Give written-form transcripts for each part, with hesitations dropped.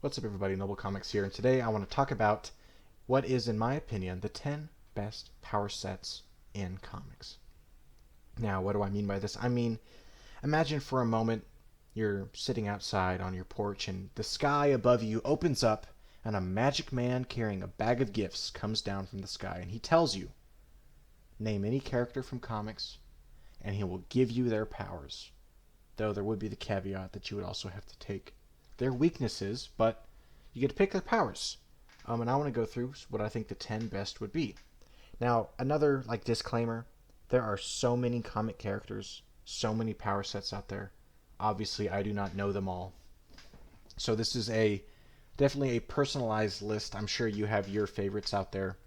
What's up, everybody? Noble Comics here, and today I want to talk about what is, in my opinion, the 10 best power sets in comics. Now, what do I mean by this? I mean, imagine for a moment you're sitting outside on your porch and the sky above you opens up and a magic man carrying a bag of gifts comes down from the sky, and he tells you, name any character from comics, and he will give you their powers. Though there would be the caveat that you would also have to take their weaknesses, but you get to pick their powers. And I want to go through what I think the 10 best would be. Now, another disclaimer, there are so many comic characters, so many power sets out there. Obviously, I do not know them all. So this is definitely a personalized list. I'm sure you have your favorites out there.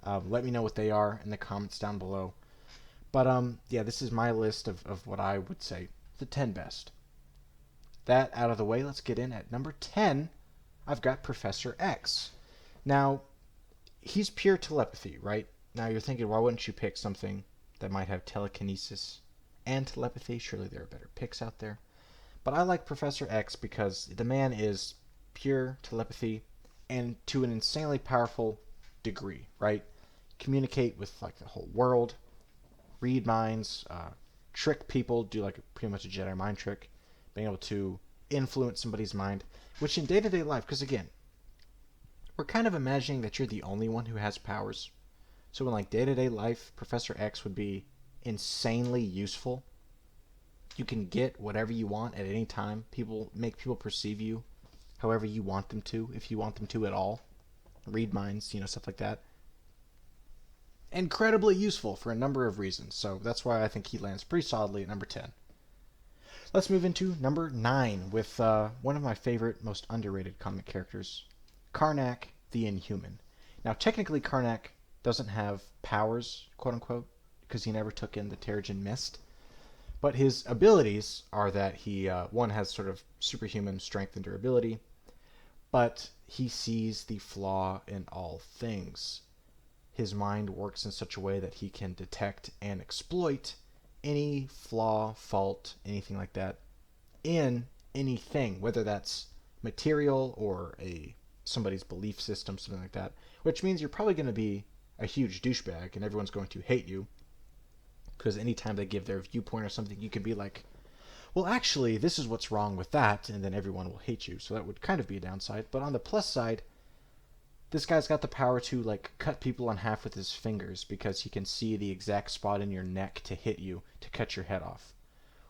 Let me know what they are in the comments down below. But yeah, this is my list of what I would say the 10 best. That out of the way, let's get in at number 10. I've got Professor X. Now, he's pure telepathy, right? Now you're thinking, why wouldn't you pick something that might have telekinesis and telepathy? Surely there are better picks out there. But I like Professor X because the man is pure telepathy and to an insanely powerful degree, right? Communicate with the whole world, read minds, trick people, do pretty much a Jedi mind trick, being able to influence somebody's mind, which in day-to-day life, because again, we're kind of imagining that you're the only one who has powers. So in day-to-day life, Professor X would be insanely useful. You can get whatever you want at any time. Make people perceive you however you want them to, if you want them to at all. Read minds, stuff like that. Incredibly useful for a number of reasons. So that's why I think he lands pretty solidly at number 10. Let's move into number 9 with one of my favorite, most underrated comic characters, Karnak the Inhuman. Now, technically, Karnak doesn't have powers, quote-unquote, because he never took in the Terrigen Mist. But his abilities are that he, one, has sort of superhuman strength and durability, but he sees the flaw in all things. His mind works in such a way that he can detect and exploit any flaw, fault, anything like that in anything, whether that's material or somebody's belief system, something like that, which means you're probably going to be a huge douchebag and everyone's going to hate you because anytime they give their viewpoint or something, you can be like, well, actually, this is what's wrong with that, and then everyone will hate you. So that would kind of be a downside. But on the plus side, this guy's got the power to cut people in half with his fingers because he can see the exact spot in your neck to hit you, to cut your head off.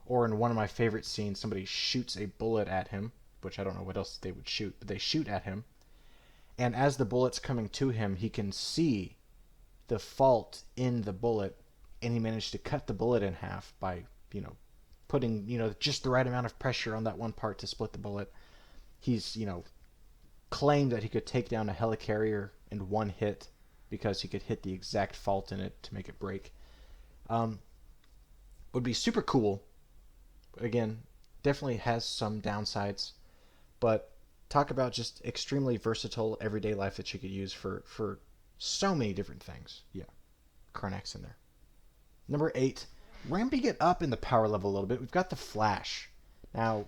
Or in one of my favorite scenes, somebody shoots a bullet at him, which I don't know what else they would shoot, but they shoot at him. And as the bullet's coming to him, he can see the fault in the bullet, and he managed to cut the bullet in half by, putting, just the right amount of pressure on that one part to split the bullet. He's, claimed that he could take down a helicarrier in one hit because he could hit the exact fault in it to make it break. Would be super cool. Again, definitely has some downsides, but talk about just extremely versatile everyday life that you could use for so many different things. Yeah, Karnak's in there. Number 8, ramping it up in the power level a little bit, we've got the Flash. Now,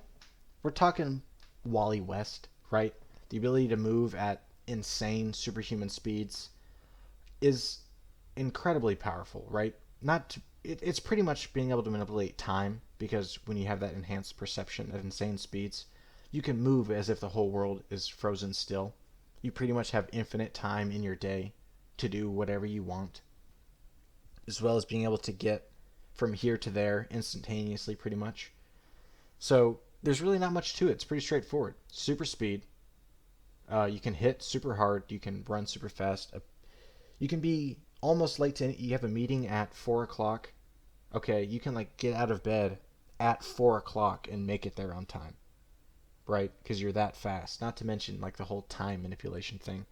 we're talking Wally West, right? The ability to move at insane superhuman speeds is incredibly powerful, right? It's pretty much being able to manipulate time, because when you have that enhanced perception at insane speeds, you can move as if the whole world is frozen still. You pretty much have infinite time in your day to do whatever you want, as well as being able to get from here to there instantaneously, pretty much. So there's really not much to it. It's pretty straightforward. Super speed. You can hit super hard. You can run super fast. You can be almost late to. You have a meeting at 4 o'clock. Okay, you can get out of bed at 4 o'clock and make it there on time, right? Because you're that fast. Not to mention the whole time manipulation thing,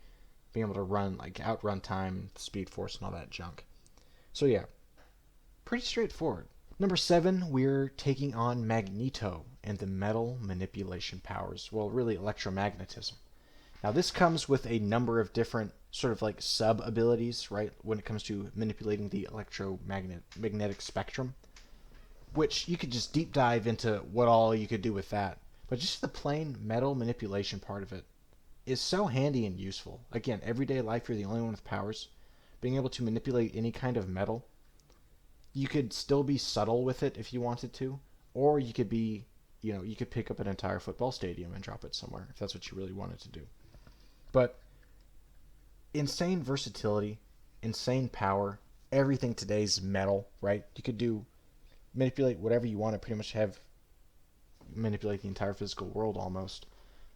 being able to run outrun time, speed force, and all that junk. So yeah, pretty straightforward. Number 7, we're taking on Magneto and the metal manipulation powers. Well, really electromagnetism. Now, this comes with a number of different sort of sub-abilities, right, when it comes to manipulating the electromagnetic spectrum, which you could just deep dive into what all you could do with that. But just the plain metal manipulation part of it is so handy and useful. Again, everyday life, you're the only one with powers. Being able to manipulate any kind of metal, you could still be subtle with it if you wanted to, or you could be, you could pick up an entire football stadium and drop it somewhere if that's what you really wanted to do. But insane versatility, insane power, everything today's metal, right? You could manipulate whatever you want to pretty much manipulate the entire physical world almost.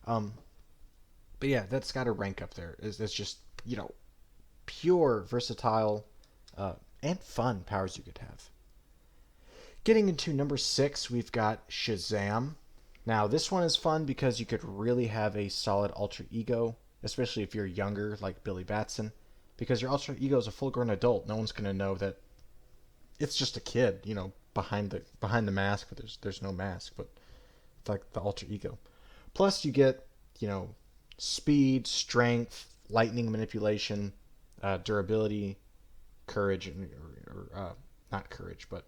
But yeah, that's got to rank up there. It's just, pure, versatile, and fun powers you could have. Getting into number 6, we've got Shazam. Now, this one is fun because you could really have a solid alter ego, especially if you're younger, like Billy Batson, because your alter ego is a full-grown adult. No one's going to know that it's just a kid, behind the mask, but there's no mask, but it's like the alter ego. Plus, you get, speed, strength, lightning manipulation, durability, courage, or not courage, but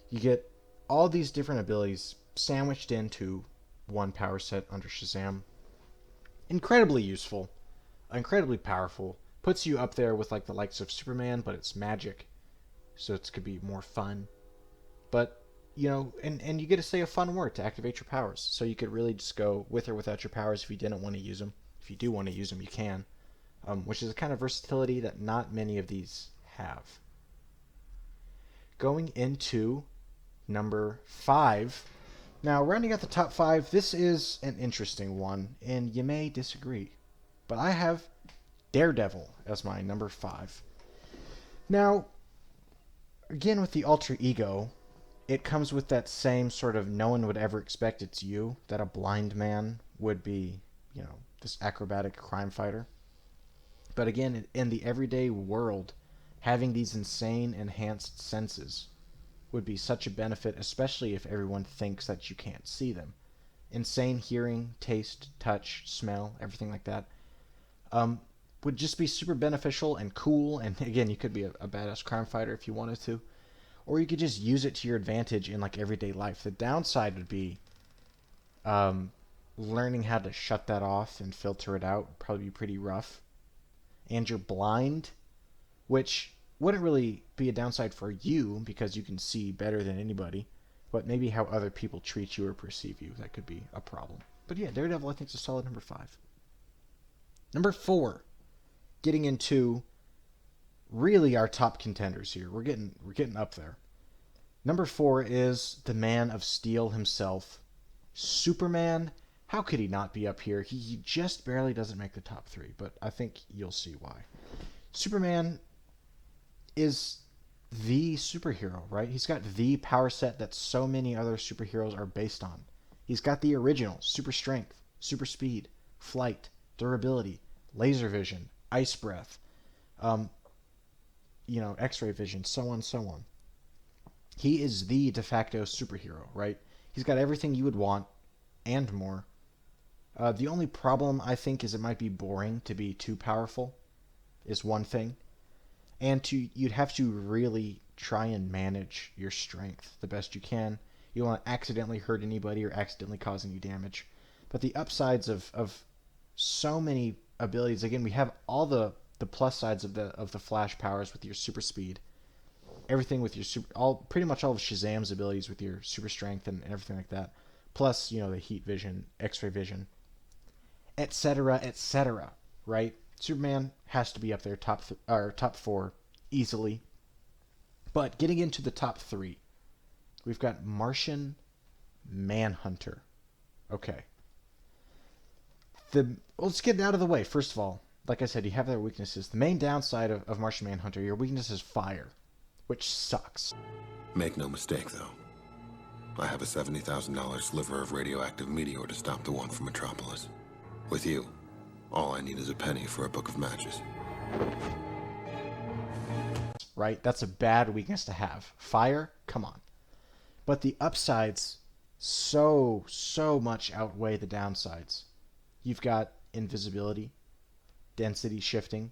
you get all these different abilities sandwiched into one power set under Shazam. Incredibly useful, incredibly powerful. Puts you up there with like the likes of Superman, but it's magic, so it could be more fun. But and you get to say a fun word to activate your powers. So you could really just go with or without your powers if you didn't want to use them. If you do want to use them, you can, which is a kind of versatility that not many of these have. Going into number 5. Now, rounding out the top 5, this is an interesting one, and you may disagree, but I have Daredevil as my number 5. Now, again with the alter ego, it comes with that same sort of no one would ever expect it's you, that a blind man would be, this acrobatic crime fighter. But again, in the everyday world, having these insane enhanced senses would be such a benefit, especially if everyone thinks that you can't see them. Insane hearing, taste, touch, smell, everything like that would just be super beneficial and cool. And again, you could be a badass crime fighter if you wanted to. Or you could just use it to your advantage in like everyday life. The downside would be learning how to shut that off and filter it out would probably be pretty rough. And you're blind, which wouldn't really be a downside for you because you can see better than anybody, but maybe how other people treat you or perceive you, that could be a problem. But yeah, Daredevil I think is a solid number 5. Number 4, getting into really our top contenders here. We're getting up there. Number 4 is the Man of Steel himself, Superman. How could he not be up here? He just barely doesn't make the top 3, but I think you'll see why. Superman is the superhero, right? He's got the power set that so many other superheroes are based on. He's got the original super strength, super speed, flight, durability, laser vision, ice breath, X-ray vision, so on, so on. He is the de facto superhero, right? He's got everything you would want and more. The only problem, I think, is it might be boring to be too powerful, is one thing. And you'd have to really try and manage your strength the best you can. You don't want to accidentally hurt anybody or accidentally cause any damage. But the upsides of so many abilities, again, we have all the plus sides of the Flash powers with your super speed. Everything with your pretty much all of Shazam's abilities with your super strength and everything like that. Plus, the heat vision, X-ray vision, etc., etc., right? Superman has to be up there, top 4 easily. But getting into the top 3, we've got Martian Manhunter. Okay. Let's get it out of the way. First of all, like I said, you have their weaknesses. The main downside of Martian Manhunter, your weakness is fire, which sucks. Make no mistake, though. I have a $70,000 sliver of radioactive meteor to stop the one from Metropolis. With you, all I need is a penny for a book of matches. Right? That's a bad weakness to have. Fire? Come on. But the upsides so much outweigh the downsides. You've got invisibility, density shifting,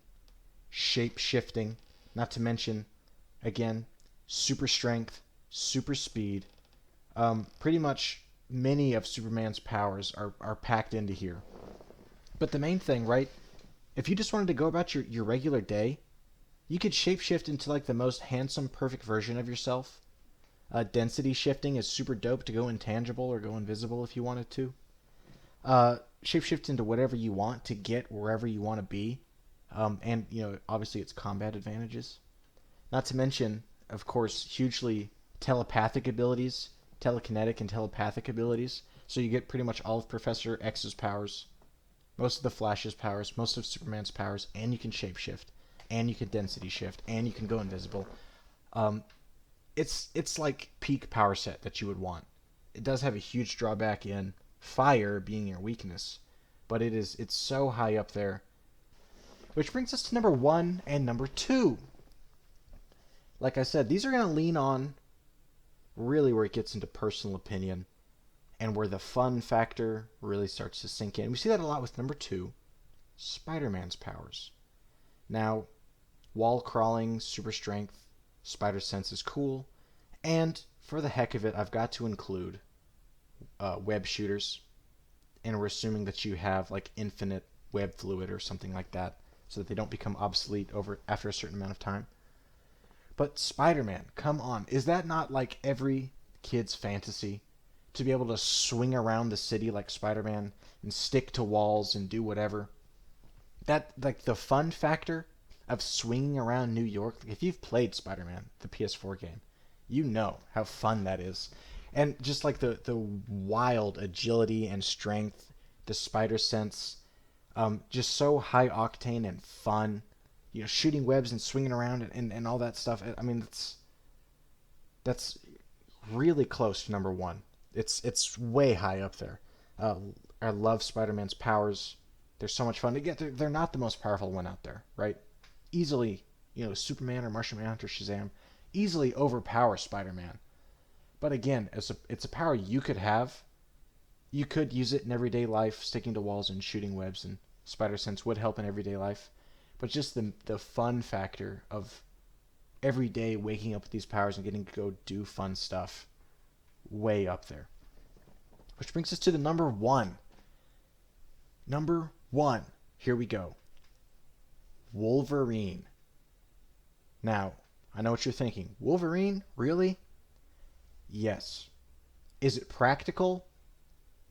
shape shifting, not to mention, again, super strength, super speed. Pretty much many of Superman's powers are packed into here. But the main thing, right? If you just wanted to go about your regular day, you could shapeshift into like the most handsome, perfect version of yourself. Density shifting is super dope to go intangible or go invisible if you wanted to. Shapeshift into whatever you want to get wherever you want to be. And, obviously it's combat advantages. Not to mention, of course, hugely telepathic abilities, telekinetic and telepathic abilities. So you get pretty much all of Professor X's powers, most of the Flash's powers, most of Superman's powers, and you can shapeshift, and you can density shift, and you can go invisible. Um, it's like peak power set that you would want. It does have a huge drawback in fire being your weakness, but it's so high up there. Which brings us to number 1 and number 2. Like I said, these are going to lean on really where it gets into personal opinion and where the fun factor really starts to sink in. We see that a lot with number 2, Spider-Man's powers. Now, wall crawling, super strength, spider sense is cool, and for the heck of it, I've got to include web shooters, and we're assuming that you have like infinite web fluid or something like that, so that they don't become obsolete after a certain amount of time. But Spider-Man, come on, is that not like every kid's fantasy? To be able to swing around the city like Spider-Man and stick to walls and do whatever. That, like, the fun factor of swinging around New York, like, if you've played Spider-Man, the PS4 game, you know how fun that is. And just like the wild agility and strength, the spider sense, just so high octane and fun. Shooting webs and swinging around and all that stuff. I mean, that's really close to number 1. It's way high up there. I love Spider-Man's powers. They're so much fun. They're not the most powerful one out there, right? Easily, Superman or Martian Manhunter, Shazam, easily overpower Spider-Man. But again, it's a power you could have. You could use it in everyday life, sticking to walls and shooting webs, and spider sense would help in everyday life. But just the fun factor of every day waking up with these powers and getting to go do fun stuff, way up there. Which brings us to the number 1. Number 1. Here we go. Wolverine. Now, I know what you're thinking. Wolverine? Really? Yes. Is it practical?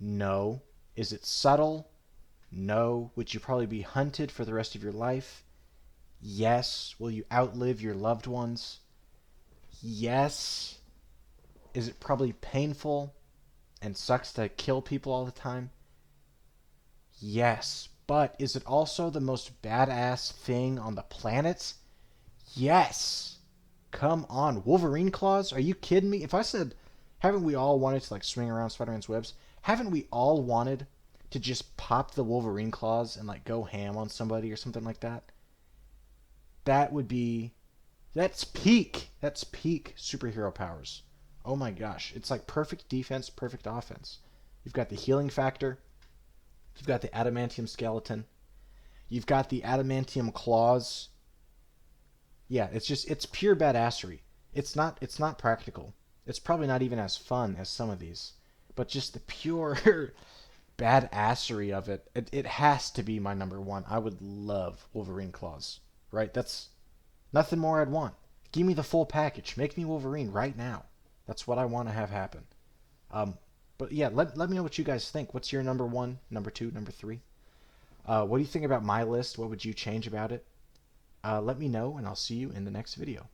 No. Is it subtle? No. Would you probably be hunted for the rest of your life? Yes. Will you outlive your loved ones? Yes. Is it probably painful and sucks to kill people all the time? Yes. But is it also the most badass thing on the planet? Yes. Come on. Wolverine claws? Are you kidding me? If I said, haven't we all wanted to like swing around Spider-Man's webs? Haven't we all wanted to just pop the Wolverine claws and like go ham on somebody or something like that? That's peak superhero powers. Oh my gosh. It's like perfect defense, perfect offense. You've got the healing factor. You've got the adamantium skeleton. You've got the adamantium claws. Yeah, it's pure badassery. It's not practical. It's probably not even as fun as some of these. But just the pure badassery of it, it has to be my number 1. I would love Wolverine claws. Right? That's nothing more I'd want. Give me the full package. Make me Wolverine right now. That's what I want to have happen. But yeah, let me know what you guys think. What's your number 1, number 2, number 3? What do you think about my list? What would you change about it? Let me know, and I'll see you in the next video.